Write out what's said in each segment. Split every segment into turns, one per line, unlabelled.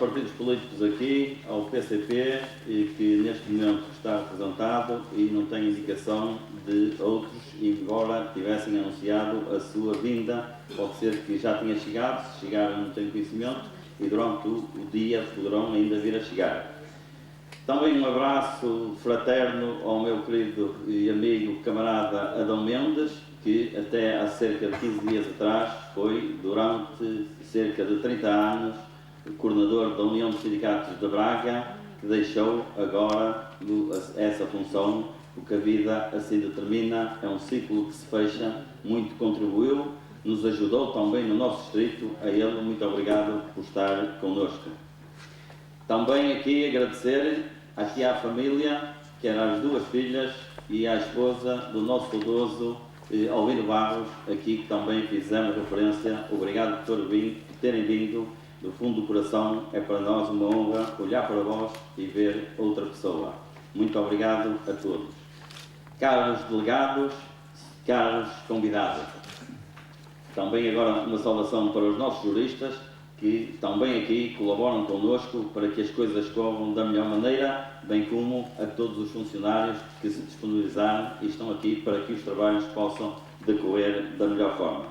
partidos políticos aqui, ao PCP, que neste momento está representado e não tem indicação de outros, embora tivessem anunciado a sua vinda. Pode ser que já tenha chegado, se chegaram não tenho conhecimento, e durante o dia poderão ainda vir a chegar. Também um abraço fraterno ao meu querido e amigo camarada Adão Mendes, que até há cerca de 15 dias atrás foi, durante cerca de 30 anos, coordenador da União dos Sindicatos de Braga, que deixou agora essa função, porque a vida assim determina, é um ciclo que se fecha, muito contribuiu, nos ajudou também no nosso distrito, a ele muito obrigado por estar connosco. Também aqui agradecer aqui à família, que eram as duas filhas e à esposa do nosso saudoso Alvino Barros, aqui que também fizemos referência. Obrigado por terem vindo, do fundo do coração. É para nós uma honra olhar para vós e ver outra pessoa. Muito obrigado a todos. Caros delegados, caros convidados, também agora uma saudação para os nossos juristas, que também aqui colaboram connosco para que as coisas corram da melhor maneira, bem como a todos os funcionários que se disponibilizaram e estão aqui para que os trabalhos possam decorrer da melhor forma.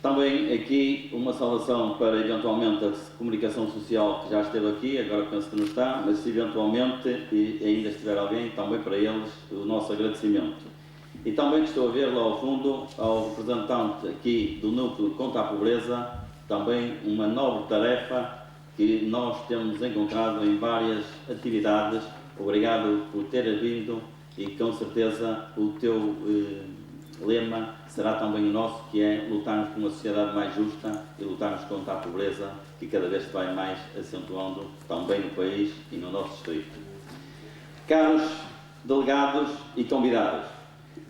Também aqui uma saudação para eventualmente a comunicação social que já esteve aqui, agora penso que não está, mas se eventualmente ainda estiver alguém, também para eles o nosso agradecimento. E também estou a ver lá ao fundo ao representante aqui do Núcleo contra a Pobreza, também uma nobre tarefa que nós temos encontrado em várias atividades. Obrigado por ter vindo e com certeza o teu lema será também o nosso, que é lutarmos por uma sociedade mais justa e lutarmos contra a pobreza, que cada vez se vai mais acentuando também no país e no nosso distrito. Caros delegados e convidados,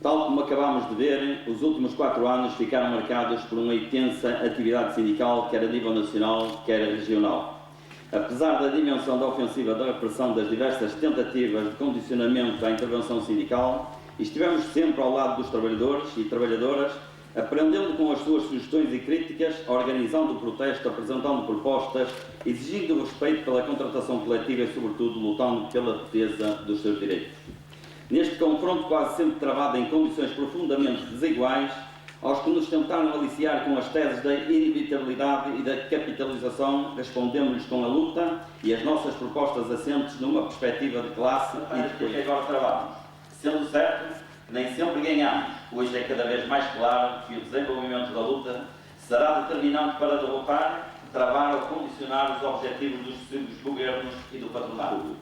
tal como acabámos de ver, os últimos 4 anos ficaram marcados por uma intensa atividade sindical, quer a nível nacional, quer regional. Apesar da dimensão da ofensiva da repressão das diversas tentativas de condicionamento à intervenção sindical, estivemos sempre ao lado dos trabalhadores e trabalhadoras, aprendendo com as suas sugestões e críticas, organizando o protesto, apresentando propostas, exigindo o respeito pela contratação coletiva e, sobretudo, lutando pela defesa dos seus direitos. Neste confronto quase sempre travado em condições profundamente desiguais, aos que nos tentaram aliciar com as teses da inevitabilidade e da capitalização, respondemos-lhes com a luta e as nossas propostas assentes numa perspectiva de classe e de que agora travamos. Sendo certo que nem sempre ganhamos, hoje é cada vez mais claro que o desenvolvimento da luta será determinante para derrotar, travar ou condicionar os objetivos dos sucessivos governos e do patronato.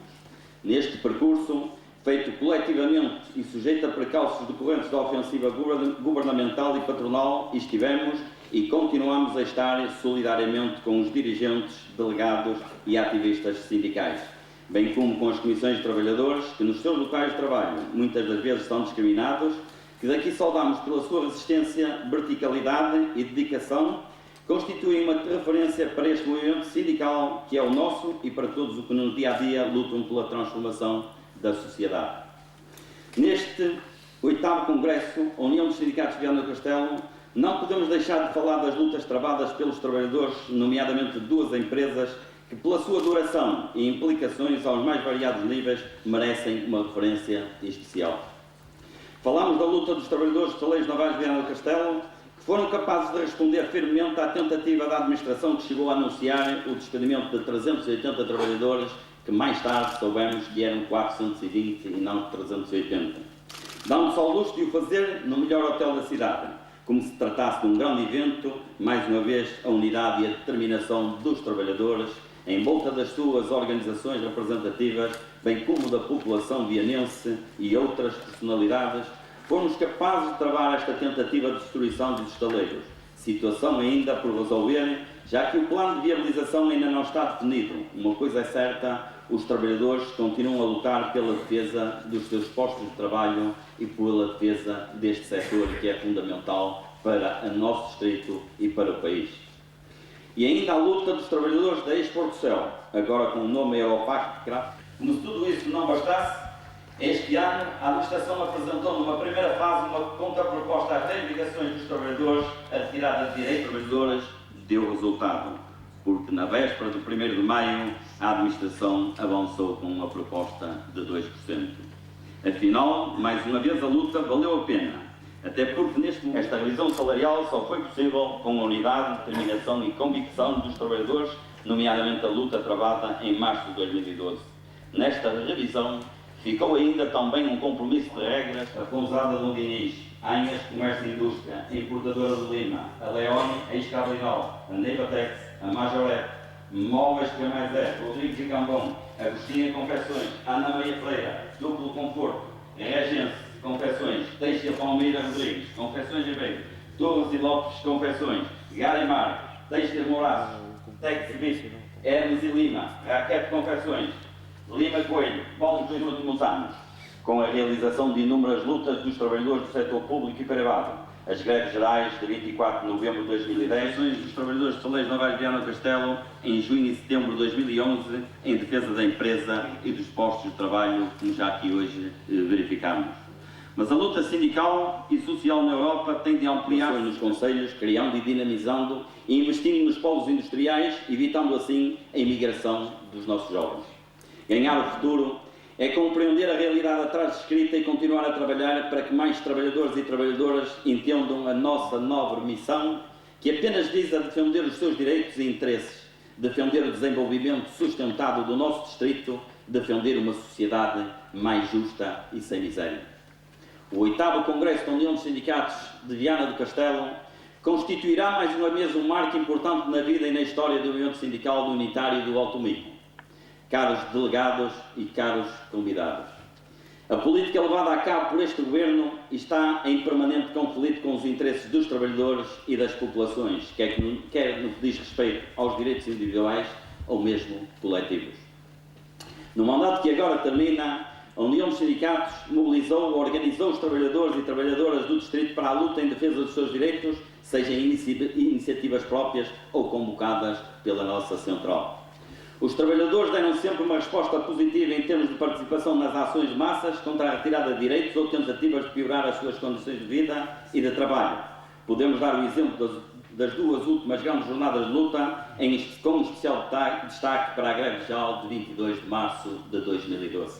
Neste percurso, feito coletivamente e sujeito a precalços decorrentes da ofensiva governamental e patronal, estivemos e continuamos a estar solidariamente com os dirigentes, delegados e ativistas sindicais, bem como com as comissões de trabalhadores que nos seus locais de trabalho muitas das vezes são discriminados, que daqui saudamos pela sua resistência, verticalidade e dedicação, constituem uma referência para este movimento sindical que é o nosso e para todos os que no dia-a-dia lutam pela transformação da sociedade. Neste 8º Congresso, a União dos Sindicatos de Viana do Castelo, não podemos deixar de falar das lutas travadas pelos trabalhadores, nomeadamente de 2 empresas, que pela sua duração e implicações aos mais variados níveis merecem uma referência especial. Falamos da luta dos trabalhadores de Taleiros Navais de Viana do Castelo, que foram capazes de responder firmemente à tentativa da administração que chegou a anunciar o despedimento de 380 trabalhadores, que mais tarde soubemos que eram 420 e não 380. Damos ao luxo de o fazer no melhor hotel da cidade, como se tratasse de um grande evento, mais uma vez a unidade e a determinação dos trabalhadores, em volta das suas organizações representativas, bem como da população vianense e outras personalidades, fomos capazes de travar esta tentativa de destruição dos estaleiros, situação ainda por resolver, já que o plano de viabilização ainda não está definido. Uma coisa é certa, os trabalhadores continuam a lutar pela defesa dos seus postos de trabalho e pela defesa deste setor que é fundamental para o nosso distrito e para o país. E ainda a luta dos trabalhadores da Exportcel, agora com o nome Europac. Como se tudo isso não bastasse, este ano a administração apresentou numa primeira fase uma contraproposta às reivindicações dos trabalhadores, a retirada de direitos dos trabalhadores deu resultado. porque na véspera do 1º de maio a administração avançou com uma proposta de 2%. Afinal, mais uma vez a luta valeu a pena, até porque neste momento esta revisão salarial só foi possível com a unidade, determinação e convicção dos trabalhadores, nomeadamente a luta travada em março de 2012. Nesta revisão ficou ainda também um compromisso de regras a Pousada do Diniz, Anhas Comércio e Indústria, a Importadora de Lima, a Leone, a Escabrinol, a Neivatex, a Majorete, Móveis Camazé, Rodrigues e Cambon, Agostinha Confecções, Ana Maria Freira, Duplo Conforto, Regense Confecções, Teixeira Palmeira Rodrigues, Confecções Ribeiro, Torres e Lopes Confecções, Garimar, Teixeira Moraes, Tec Serviço, Hermes e Lima, Raquete Confecções, Lima Coelho, Paulo dos últimos anos, com a realização de inúmeras lutas dos trabalhadores do setor público e privado, as greves gerais de 24 de novembro de 2010, dos trabalhadores de Soleiros Navarro Viana do Castelo, em junho e setembro de 2011, em defesa da empresa e dos postos de trabalho, como já aqui hoje verificamos. Mas a luta sindical e social na Europa tem de ampliar nos conselhos, criando e dinamizando e investindo nos polos industriais, evitando assim a imigração dos nossos jovens. Ganhar o futuro é compreender a realidade atrás escrita e continuar a trabalhar para que mais trabalhadores e trabalhadoras entendam a nossa nobre missão, que apenas visa defender os seus direitos e interesses, defender o desenvolvimento sustentado do nosso distrito, defender uma sociedade mais justa e sem miséria. O 8º Congresso da União dos Sindicatos de Viana do Castelo constituirá mais uma vez um marco importante na vida e na história do movimento sindical do Unitário e do Alto Minho. Caros delegados e caros convidados, a política levada a cabo por este Governo está em permanente conflito com os interesses dos trabalhadores e das populações, quer no que diz respeito aos direitos individuais ou mesmo coletivos. No mandato que agora termina, a União dos Sindicatos mobilizou ou organizou os trabalhadores e trabalhadoras do Distrito para a luta em defesa dos seus direitos, sejam iniciativas próprias ou convocadas pela nossa Central. Os trabalhadores deram sempre uma resposta positiva em termos de participação nas ações de massas contra a retirada de direitos ou tentativas de piorar as suas condições de vida e de trabalho. Podemos dar o exemplo das duas últimas grandes jornadas de luta, com especial destaque para a greve geral de 22 de março de 2012.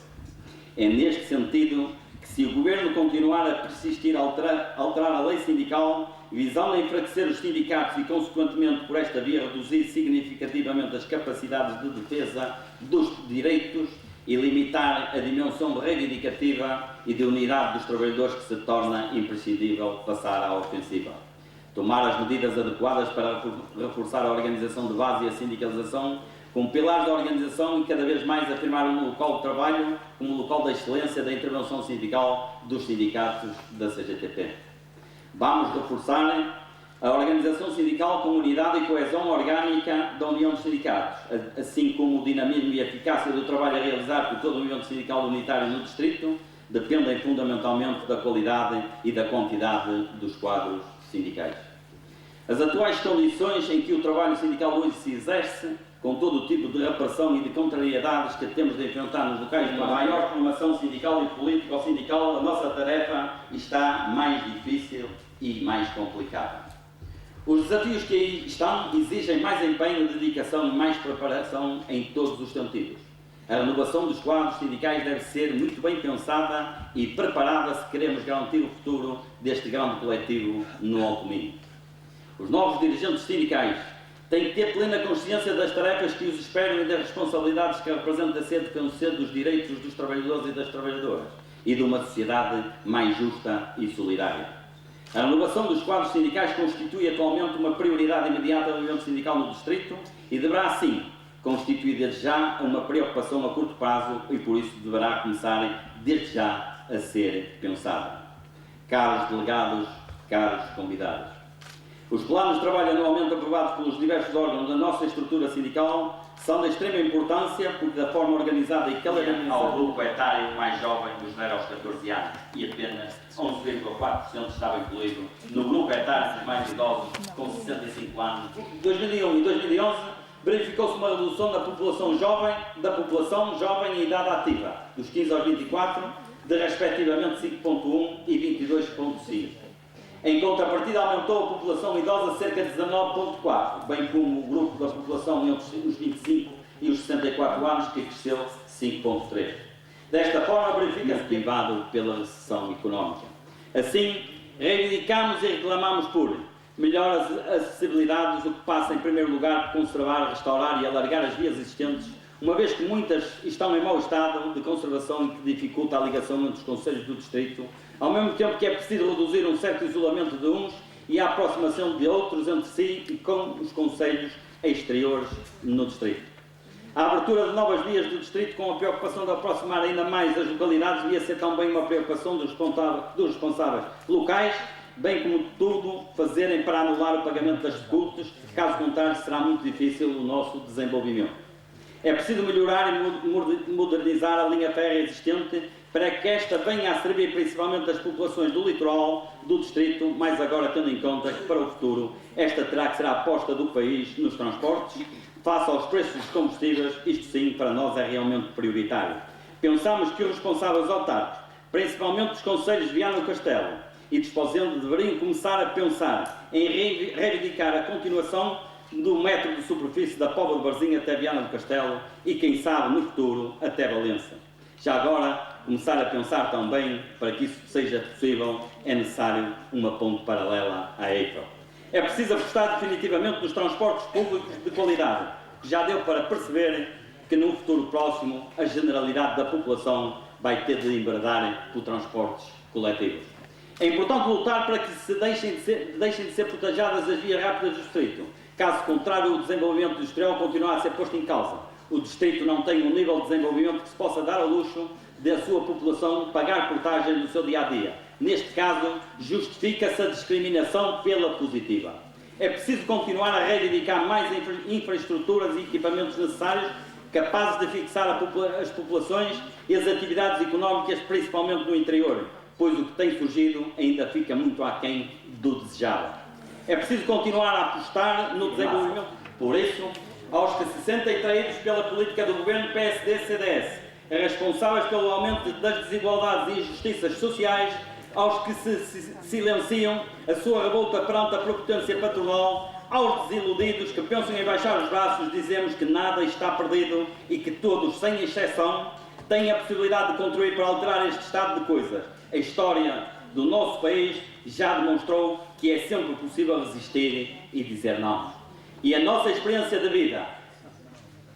É neste sentido que, se o Governo continuar a persistir a alterar a lei sindical, visando a enfraquecer os sindicatos e, consequentemente, por esta via, reduzir significativamente as capacidades de defesa dos direitos e limitar a dimensão reivindicativa e de unidade dos trabalhadores, que se torna imprescindível passar à ofensiva. Tomar as medidas adequadas para reforçar a organização de base e a sindicalização como pilares da organização e cada vez mais afirmar o local de trabalho como local da excelência da intervenção sindical dos sindicatos da CGTP. Vamos reforçar a organização sindical com unidade e coesão orgânica da União dos Sindicatos, assim como o dinamismo e a eficácia do trabalho a realizar por todo o movimento sindical unitário no Distrito, dependem fundamentalmente da qualidade e da quantidade dos quadros sindicais. As atuais condições em que o trabalho sindical hoje se exerce, com todo o tipo de repressão e de contrariedades que temos de enfrentar nos locais de trabalho, maior formação sindical e político-sindical, a nossa tarefa está mais difícil e mais complicada. Os desafios que aí estão exigem mais empenho, dedicação e mais preparação em todos os sentidos. A renovação dos quadros sindicais deve ser muito bem pensada e preparada se queremos garantir o futuro deste grande coletivo no Alto Minho. Os novos dirigentes sindicais têm que ter plena consciência das tarefas que os esperam e das responsabilidades que representa ser defensor dos direitos dos trabalhadores e das trabalhadoras e de uma sociedade mais justa e solidária. A renovação dos quadros sindicais constitui atualmente uma prioridade imediata do movimento sindical no Distrito e deverá, assim, constituir desde já uma preocupação a curto prazo e, por isso, deverá começar desde já a ser pensada. Caros delegados, caros convidados, os planos de trabalho anualmente aprovados pelos diversos órgãos da nossa estrutura sindical são de extrema importância porque, da forma organizada e calendarizada ao grupo etário mais jovem dos 0 aos 14 anos, e apenas 11,4% estava incluído no grupo etário dos mais idosos com 65 anos. Em 2001 e 2011 verificou-se uma redução da população jovem em idade ativa, dos 15 aos 24, de respectivamente 5,1 e 22,5. Em contrapartida, aumentou a população idosa cerca de 19,4%, bem como o grupo da população entre os 25 e os 64 anos, que cresceu 5,3%. Desta forma, verifica-se privado pela recessão económica. Assim, reivindicamos e reclamamos por melhor acessibilidade, o que passa em primeiro lugar por conservar, restaurar e alargar as vias existentes, uma vez que muitas estão em mau estado de conservação e que dificulta a ligação entre os concelhos do distrito, ao mesmo tempo que é preciso reduzir um certo isolamento de uns e a aproximação de outros entre si e com os concelhos exteriores no distrito. A abertura de novas vias do distrito, com a preocupação de aproximar ainda mais as localidades, devia ser também uma preocupação dos responsáveis locais, bem como tudo fazerem para anular o pagamento das tributos, caso contrário será muito difícil o nosso desenvolvimento. É preciso melhorar e modernizar a linha férrea existente para que esta venha a servir principalmente das populações do litoral, do distrito, mais agora tendo em conta que para o futuro esta terá que ser a aposta do país nos transportes, face aos preços dos combustíveis. Isto sim, para nós é realmente prioritário. Pensamos que os responsáveis autárquicos, principalmente dos concelhos de Viana do Castelo e de Esposende, deveriam começar a pensar em reivindicar a continuação do metro de superfície da Póvoa de Varzim até Viana do Castelo e, quem sabe, no futuro, até Valença. Já agora, começar a pensar também, para que isso seja possível, é necessário uma ponte paralela à Eiffel. É preciso apostar definitivamente nos transportes públicos de qualidade, que já deu para perceber que no futuro próximo a generalidade da população vai ter de enveredar por transportes coletivos. É importante lutar para que se deixem de ser protegidas as vias rápidas do distrito. Caso contrário, o desenvolvimento industrial continua a ser posto em causa. O distrito não tem um nível de desenvolvimento que se possa dar ao luxo da sua população pagar portagem do seu dia-a-dia. Neste caso, justifica-se a discriminação pela positiva. É preciso continuar a reivindicar mais infraestruturas e equipamentos necessários, capazes de fixar as populações e as atividades económicas, principalmente no interior, pois o que tem surgido ainda fica muito aquém do desejável. É preciso continuar a apostar no desenvolvimento. Por isso, aos que se sentem traídos pela política do governo PSD-CDS, responsáveis pelo aumento das desigualdades e injustiças sociais, aos que se silenciam a sua revolta perante a prepotência patronal, aos desiludidos que pensam em baixar os braços, dizemos que nada está perdido e que todos, sem exceção, têm a possibilidade de contribuir para alterar este estado de coisas. A história do nosso país já demonstrou que é sempre possível resistir e dizer não. E a nossa experiência de vida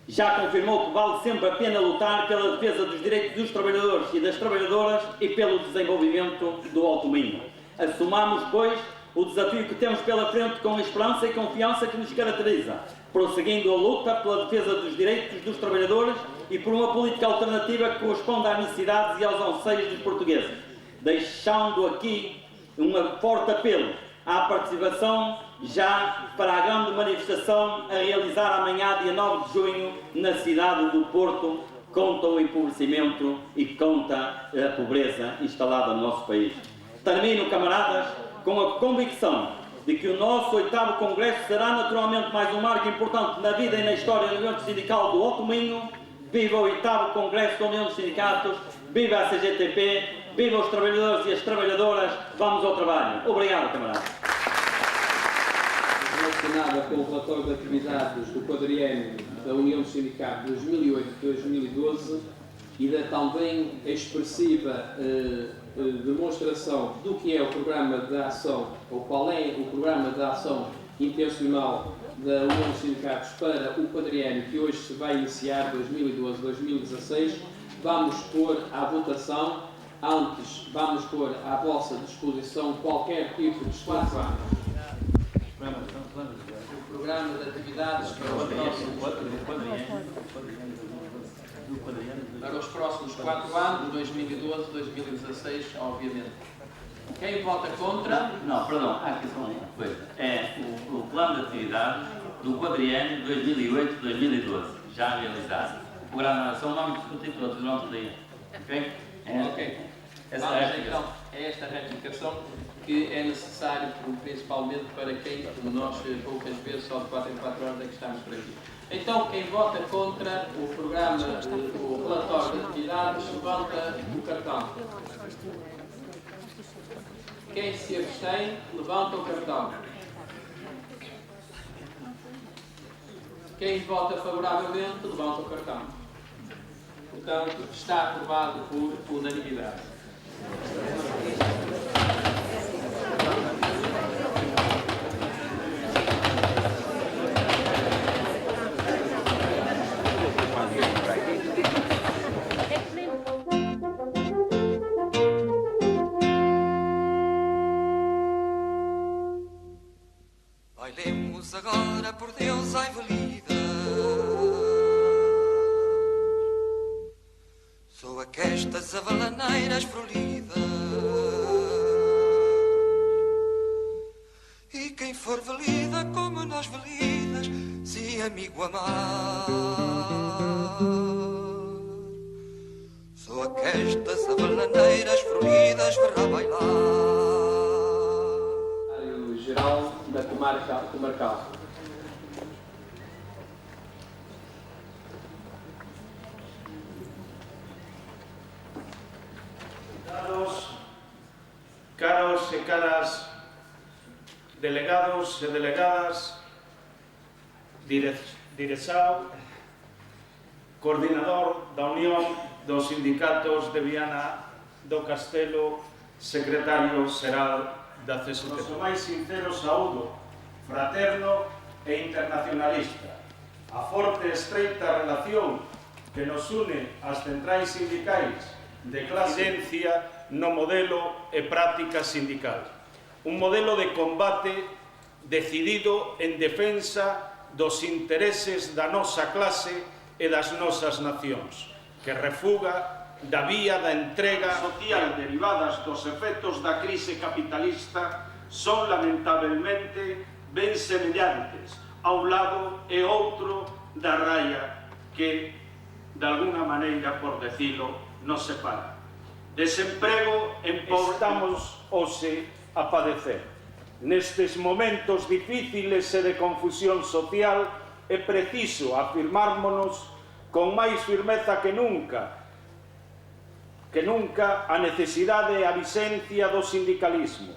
já confirmou que vale sempre a pena lutar pela defesa dos direitos dos trabalhadores e das trabalhadoras e pelo desenvolvimento do Alto Minho. Assumamos, pois, o desafio que temos pela frente com a esperança e confiança que nos caracteriza, prosseguindo a luta pela defesa dos direitos dos trabalhadores e por uma política alternativa que corresponda às necessidades e aos anseios dos portugueses, deixando aqui um forte apelo à participação já para a grande manifestação a realizar amanhã, dia 9 de junho, na cidade do Porto, contra o empobrecimento e contra a pobreza instalada no nosso país. Termino, camaradas, com a convicção de que o nosso 8º Congresso será naturalmente mais um marco importante na vida e na história do movimento sindical do Alto Minho. Viva o 8º Congresso da União dos Sindicatos, viva a CGTP, viva os trabalhadores e as trabalhadoras, vamos ao trabalho. Obrigado, camaradas.
Relacionada com o relatório de atividades do quadriênio da União dos Sindicatos 2008-2012 e da também expressiva demonstração do que é o programa de ação, ou qual é o programa de ação intencional da União dos Sindicatos para o quadriênio que hoje se vai iniciar, 2012-2016, vamos pôr à votação. Antes, vamos pôr à vossa disposição qualquer tipo de explicação. O programa de atividades para os próximos 4 anos, 2012-2016, obviamente. Quem vota contra?
Não, perdão, há aqui só uma coisa. É o plano de atividades do quadriênio 2008-2012, já realizado. O programa de ação vamos discutir todos no outro dia. Ok?
Ok. Vamos então a esta retificação que é necessário principalmente para quem, como nós poucas vezes, só de 4 em 4 horas é que estamos por aqui. Então, quem vota contra o programa, o relatório de atividades, levanta o cartão. Quem se abstém, levanta o cartão. Quem vota favoravelmente, levanta o cartão. Portanto, está aprovado por unanimidade.
Bailemos agora, por Deus, ai valida. Sou aquestas avalaneiras floridas. E quem for valida como nós validas, se amigo amar. Sou aquestas avalaneiras floridas, verá bailar.
Geral da comarcal.
Caros e caras delegados e delegadas, direxao, coordinador da Unión dos Sindicatos de Viana do Castelo, secretario xeral da CST. Noso máis sincero saúdo, fraterno e internacionalista. A forte e estreita relación que nos une ás centrais sindicais de clasencia no modelo e práctica sindical. Un modelo de combate decidido en defensa dos intereses da nosa clase e das nosas nacións, que refuga da vía da entrega social derivadas dos efectos da crise capitalista son lamentablemente ben semellantes a un lado e outro da raia que, de alguna maneira, por decilo, nos separa. Desemprego en pobreza estamos hoxe a padecer. Nestes momentos difíciles e de confusión social é preciso afirmármonos con máis firmeza que nunca a necesidade e a vixencia do sindicalismo,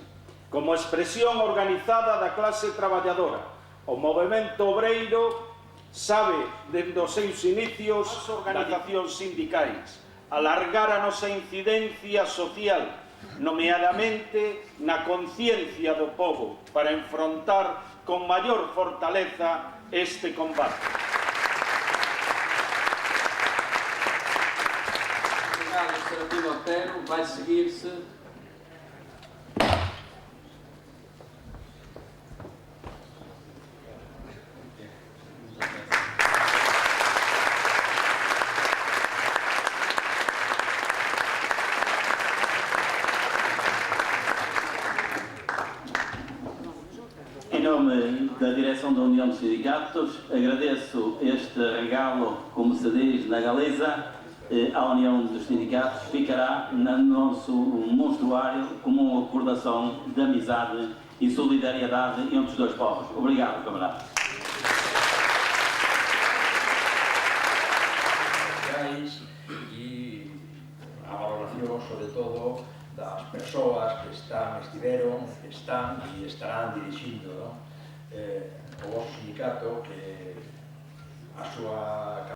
como expresión organizada da clase traballadora. O movemento obreiro sabe, desde os seus inicios, as organizacións sindicais, alargar a nosa incidencia social, nomeadamente na conciencia do pobo, para enfrontar con maior fortaleza este combate.
Administrativo Otero, vai seguir-se
Em nome da direção da União dos Sindicatos, agradeço este regalo, como se diz na Galiza, à União dos Sindicatos. Ficará no nosso monstruário como uma recordação de amizade e solidariedade entre os dois povos. Obrigado, camaradas.
E a valoración, sobre todo, das persoas que estiveron, que están e estarán dirixindo o vosso sindicato, que a súa